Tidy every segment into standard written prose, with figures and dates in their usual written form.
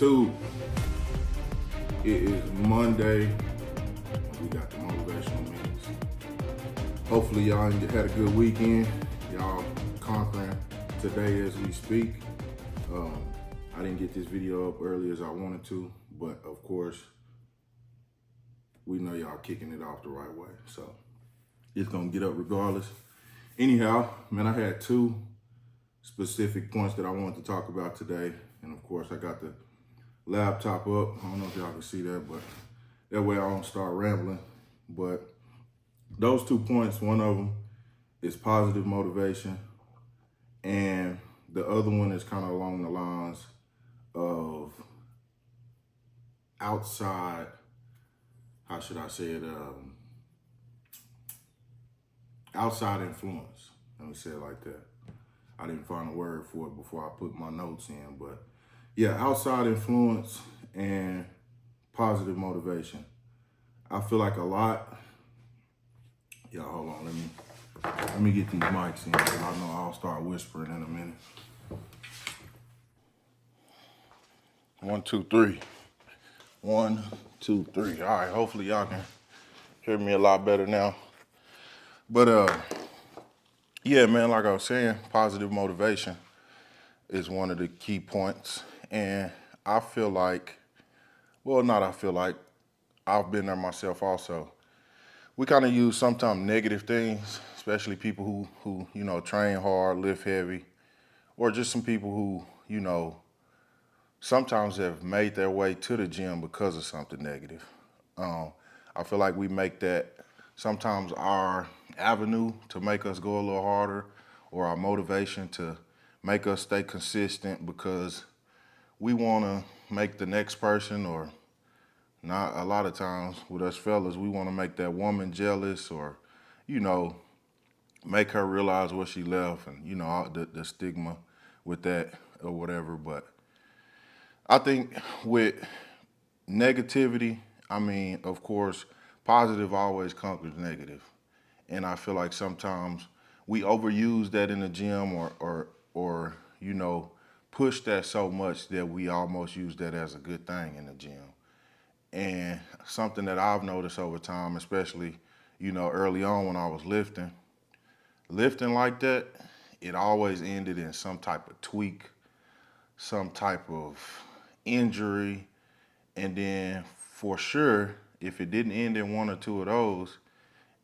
YouTube. It is Monday. We got the motivational minutes. Hopefully y'all had a good weekend. Y'all conquering today as we speak. I didn't get this video up early as I wanted to, but of course, we know y'all kicking it off the right way. So it's gonna get up regardless. Anyhow, man, I had two specific points that I wanted to talk about today. And of course, I got the laptop up. I don't know if y'all can see that, but that way I don't start rambling. But those 2 points, one of them is positive motivation, and the other one is kind of along the lines of outside, how should I say it, outside influence. Let me say it like that. I didn't find a word for it before I put my notes in, but yeah, outside influence and positive motivation. I feel like a lot. Yeah, hold on, let me get these mics in, because I know I'll start whispering in a minute. 1, 2, 3. 1, 2, 3. All right, hopefully y'all can hear me a lot better now. But yeah, man, like I was saying, positive motivation is one of the key points. And I feel like, well, not I feel like, I've been there myself also. We kind of use sometimes negative things, especially people who train hard, lift heavy, or just some people who, sometimes have made their way to the gym because of something negative. I feel like we make that sometimes our avenue to make us go a little harder, or our motivation to make us stay consistent, because we want to make the next person, or not a lot of times with us fellas, we want to make that woman jealous, or, make her realize what she left, and, all the stigma with that or whatever. But I think with negativity, I mean, of course, positive always conquers negative. And I feel like sometimes we overuse that in the gym, or push that so much that we almost use that as a good thing in the gym. And something that I've noticed over time, especially, early on when I was lifting like that, it always ended in some type of tweak, some type of injury. And then for sure, if it didn't end in one or two of those,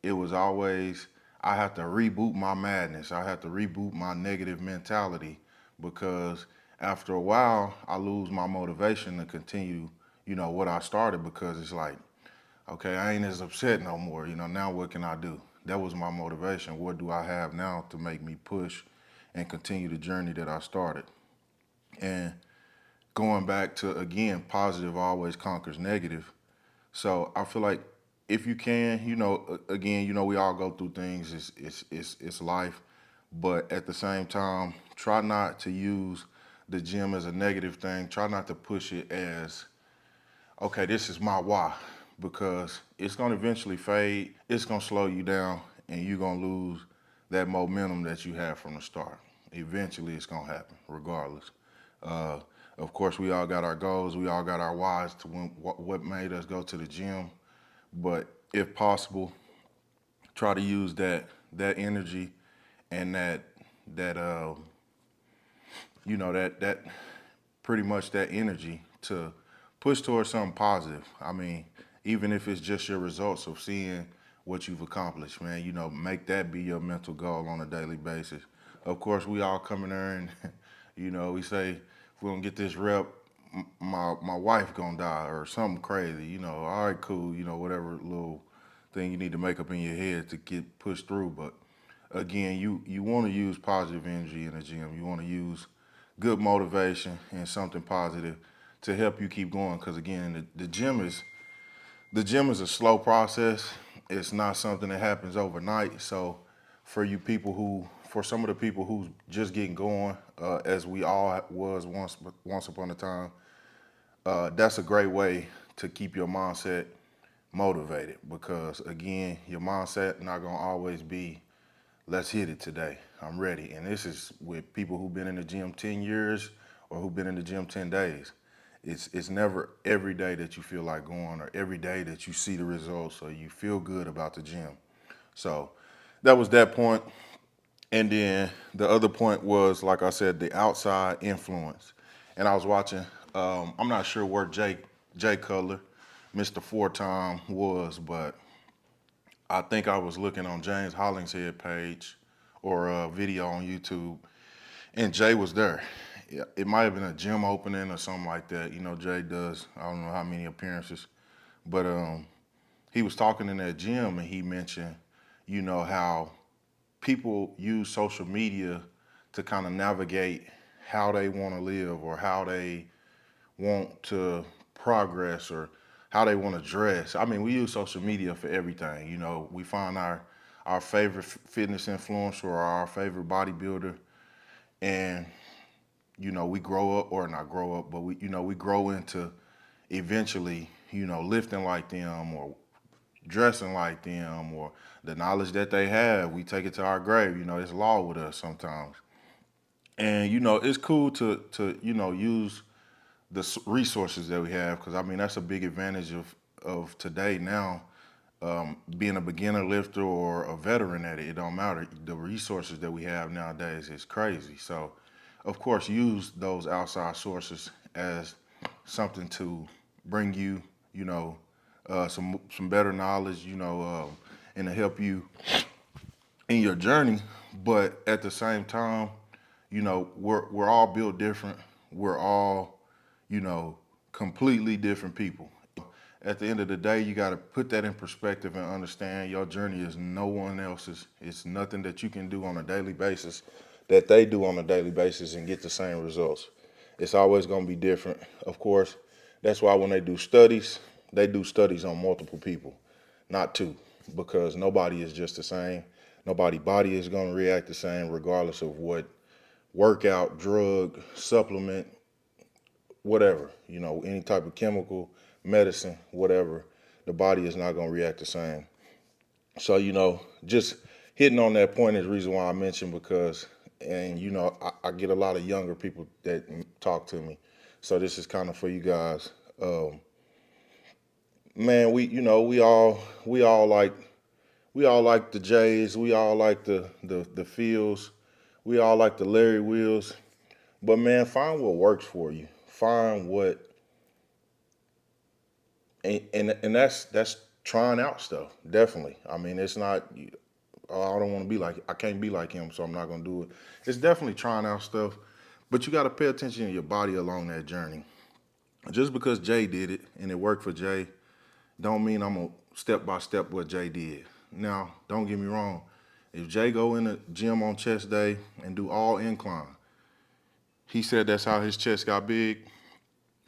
it was always, I have to reboot my madness. I have to reboot my negative mentality, because after a while, I lose my motivation to continue, what I started, because it's like, okay, I ain't as upset no more. Now what can I do? That was my motivation. What do I have now to make me push and continue the journey that I started? And going back to, again, positive always conquers negative. So I feel like if you can, again, we all go through things. It's life, but at the same time, try not to use the gym as a negative thing. Try not to push it as, okay, this is my why, because it's gonna eventually fade. It's gonna slow you down, and you're gonna lose that momentum that you had from the start. Eventually, it's gonna happen, regardless. Uh, of course, we all got our goals. We all got our whys to what made us go to the gym. But if possible, try to use that energy and that that pretty much that energy to push towards something positive. I mean, even if it's just your results of seeing what you've accomplished, man, make that be your mental goal on a daily basis. Of course, we all come in there and, we say, if we don't get this rep, my wife gonna die or something crazy, all right, cool, whatever little thing you need to make up in your head to get pushed through. But again, you want to use positive energy in the gym. You want to use good motivation and something positive to help you keep going. Because again, the gym is a slow process. It's not something that happens overnight. So for some of the people who's just getting going, as we all was once upon a time, that's a great way to keep your mindset motivated, because again, your mindset not gonna always be, let's hit it today, I'm ready. And this is with people who've been in the gym 10 years or who've been in the gym 10 days. It's never every day that you feel like going or every day that you see the results or you feel good about the gym. So that was that point. And then the other point was, like I said, the outside influence. And I was watching, I'm not sure where Jay Cutler, Mr. Four Time was, but I think I was looking on James Hollingshead page or a video on YouTube, and Jay was there. Yeah, it might have been a gym opening or something like that. You know, Jay does, I don't know how many appearances, but he was talking in that gym and he mentioned, how people use social media to kind of navigate how they want to live or how they want to progress or how they want to dress. I mean, we use social media for everything. We find our favorite fitness influencer or our favorite bodybuilder, and we grow up or not grow up, but we grow into eventually lifting like them or dressing like them or the knowledge that they have. We take it to our grave. It's law with us sometimes, and it's cool to use the resources that we have, because I mean that's a big advantage of today now. Being a beginner lifter or a veteran at it, it don't matter. The resources that we have nowadays is crazy. So, of course, use those outside sources as something to bring you, some better knowledge, and to help you in your journey. But at the same time, we're all built different. We're all, completely different people. At the end of the day, you got to put that in perspective and understand your journey is no one else's. It's nothing that you can do on a daily basis that they do on a daily basis and get the same results. It's always going to be different. Of course, that's why when they do studies on multiple people, not two, because nobody is just the same. Nobody body is going to react the same regardless of what workout, drug, supplement, whatever, any type of chemical, medicine, whatever, the body is not going to react the same. So, just hitting on that point is the reason why I mentioned, because, and, I get a lot of younger people that talk to me. So this is kind of for you guys. Man, we all like the Jays. We all like the Fields. We all like the Larry Wheels. But man, find what works for you. Find what and that's trying out stuff. Definitely. I mean, it's not. Oh, I don't want to be like. I can't be like him, so I'm not gonna do it. It's definitely trying out stuff, but you got to pay attention to your body along that journey. Just because Jay did it and it worked for Jay, don't mean I'm gonna step by step what Jay did. Now, don't get me wrong. If Jay go in the gym on chest day and do all incline, he said that's how his chest got big.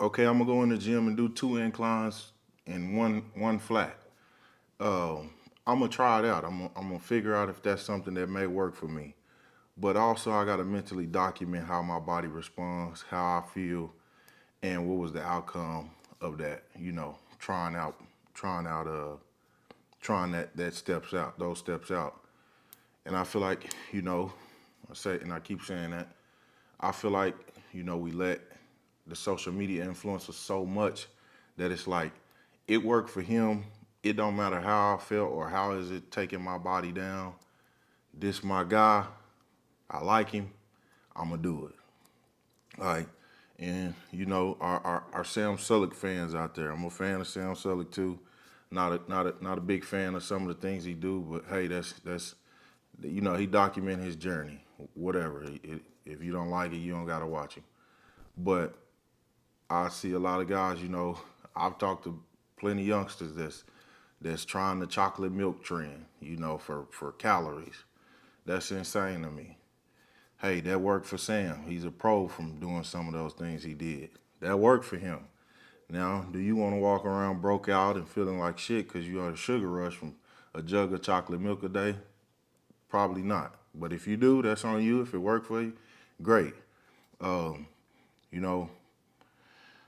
Okay, I'm gonna go in the gym and do two inclines and one flat. I'm gonna try it out. I'm gonna figure out if that's something that may work for me. But also, I gotta mentally document how my body responds, how I feel, and what was the outcome of that. Trying out, trying out, trying that steps out, those steps out. And I feel like, I say, and I keep saying that. I feel like, we let the social media influence us so much that it's like it worked for him. It don't matter how I felt or how is it taking my body down. This my guy. I like him. I'm gonna do it. All right. And our Sam Sulek fans out there. I'm a fan of Sam Sulek too. Not a big fan of some of the things he do, but hey, that's he document his journey. Whatever. If you don't like it, you don't gotta watch him. But I see a lot of guys. I've talked to plenty of youngsters that's trying the chocolate milk trend. For calories. That's insane to me. Hey, that worked for Sam. He's a pro from doing some of those things he did. That worked for him. Now, do you want to walk around broke out and feeling like shit because you had a sugar rush from a jug of chocolate milk a day? Probably not. But if you do, that's on you. If it worked for you, great. Um, you know,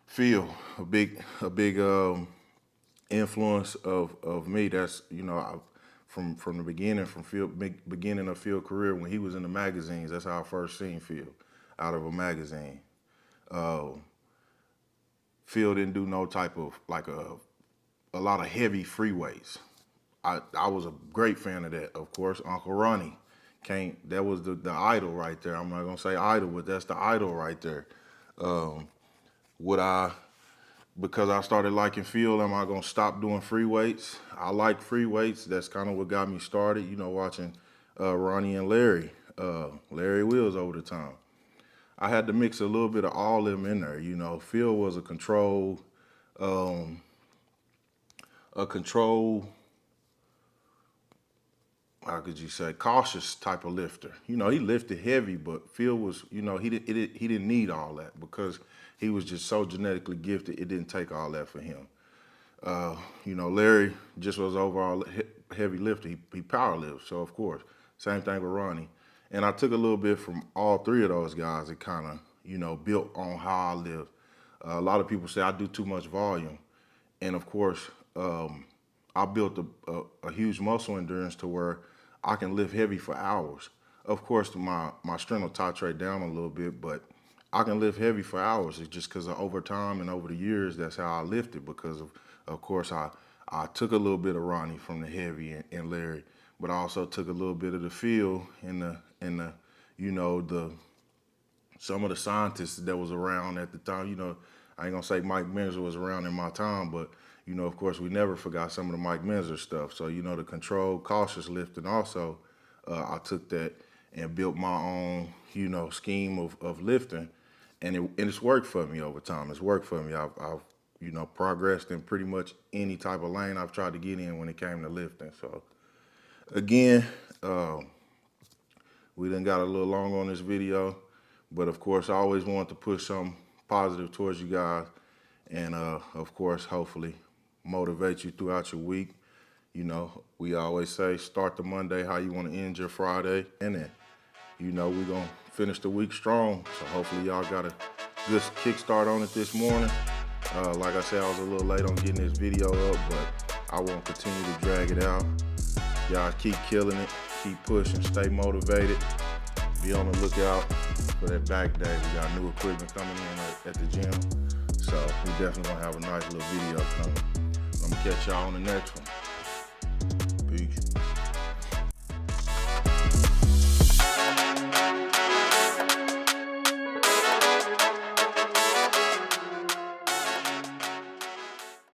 Phil, a big influence of me. That's from the beginning, from Phil, beginning of Phil's career when he was in the magazines. That's how I first seen Phil, out of a magazine. Uh, Phil didn't do no type of like a lot of heavy free weights. I was a great fan of that. Of course, Uncle Ronnie that was the idol right there. I'm not gonna say idol, but that's the idol right there. Would I, because I started liking Phil, am I gonna stop doing free weights? I like free weights. That's kind of what got me started. Watching Ronnie and Larry Wills over the time. I had to mix a little bit of all of them in there. Phil was a control, how could you say, cautious type of lifter. He lifted heavy, but Phil was, he didn't need all that because he was just so genetically gifted. It didn't take all that for him. Larry just was overall heavy lifter. He power lifts, so of course, same thing with Ronnie. And I took a little bit from all three of those guys and kind of, built on how I live. A lot of people say I do too much volume. And of course, I built a huge muscle endurance to where I can lift heavy for hours. Of course, my strength will titrate down a little bit, but I can lift heavy for hours. It's just because over time and over the years, that's how I lifted. Because of course, I took a little bit of Ronnie from the heavy and Larry, but I also took a little bit of the Phil and the some of the scientists that was around at the time. I ain't gonna say Mike Menzer was around in my time, but of course, we never forgot some of the Mike Menzer stuff. So, the controlled, cautious lifting also, I took that and built my own, scheme of lifting. And it's worked for me over time. It's worked for me. I've progressed in pretty much any type of lane I've tried to get in when it came to lifting. So, again, we done got a little long on this video. But, of course, I always wanted to push something positive towards you guys. And, of course, hopefully motivate you throughout your week. We always say start the Monday how you want to end your Friday. And then, we're going to finish the week strong. So hopefully y'all got a good kickstart on it this morning. Like I said, I was a little late on getting this video up, but I won't continue to drag it out. Y'all keep killing it, keep pushing, stay motivated. Be on the lookout for that back day. We got new equipment coming in at the gym. So we definitely gonna have a nice little video coming. I'm gonna catch y'all on the next one.